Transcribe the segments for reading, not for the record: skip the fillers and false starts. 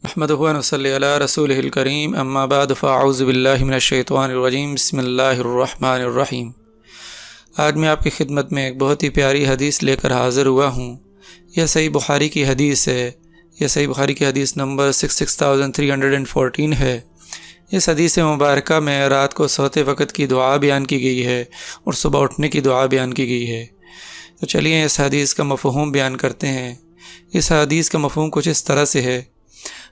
نحمدہ و نصلی علی رسولہ الکریم اما بعد فاعوذ باللہ من الشیطان الرجیم بسم اللہ الرحمن الرحیم۔ آج میں آپ کی خدمت میں ایک بہت ہی پیاری حدیث لے کر حاضر ہوا ہوں۔ یہ صحیح بخاری کی حدیث ہے۔ یہ صحیح بخاری کی حدیث نمبر 66314 ہے۔ اس حدیث مبارکہ میں رات کو سوتے وقت کی دعا بیان کی گئی ہے اور صبح اٹھنے کی دعا بیان کی گئی ہے۔ تو چلیے اس حدیث کا مفہوم بیان کرتے ہیں۔ اس حدیث کا مفہوم کچھ اس طرح سے ہے: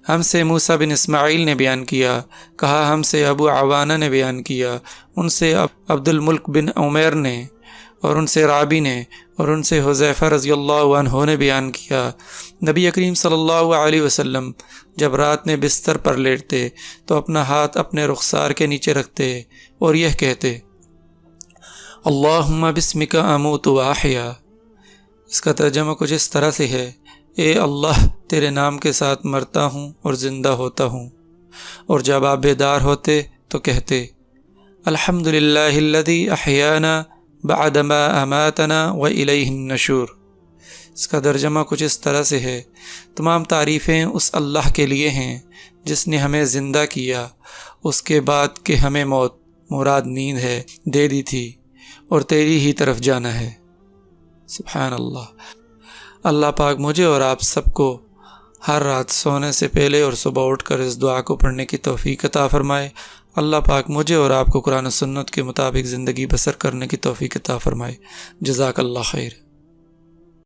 ہم سے موسیٰ بن اسماعیل نے بیان کیا، کہا ہم سے ابو عوانہ نے بیان کیا، ان سے عبد الملک بن عمیر نے، اور ان سے رابی نے، اور ان سے حذیفہ رضی اللہ عنہ نے بیان کیا، نبی کریم صلی اللہ علیہ وسلم جب رات میں بستر پر لیٹتے تو اپنا ہاتھ اپنے رخسار کے نیچے رکھتے اور یہ کہتے: اللہم بسمک اموت و احیا۔ اس کا ترجمہ کچھ اس طرح سے ہے: اے اللہ، تیرے نام کے ساتھ مرتا ہوں اور زندہ ہوتا ہوں۔ اور جب آپ بیدار ہوتے تو کہتے: الحمدللہ الذی احیانا بعد ما اماتنا والیہ النشور۔ اس کا ترجمہ کچھ اس طرح سے ہے: تمام تعریفیں اس اللہ کے لیے ہیں جس نے ہمیں زندہ کیا اس کے بعد کہ ہمیں موت، مراد نیند ہے، دے دی تھی اور تیری ہی طرف جانا ہے۔ سبحان اللہ۔ اللہ پاک مجھے اور آپ سب کو ہر رات سونے سے پہلے اور صبح اٹھ کر اس دعا کو پڑھنے کی توفیق عطا فرمائے۔ اللہ پاک مجھے اور آپ کو قرآن و سنت کے مطابق زندگی بسر کرنے کی توفیق عطا فرمائے۔ جزاک اللہ خیر۔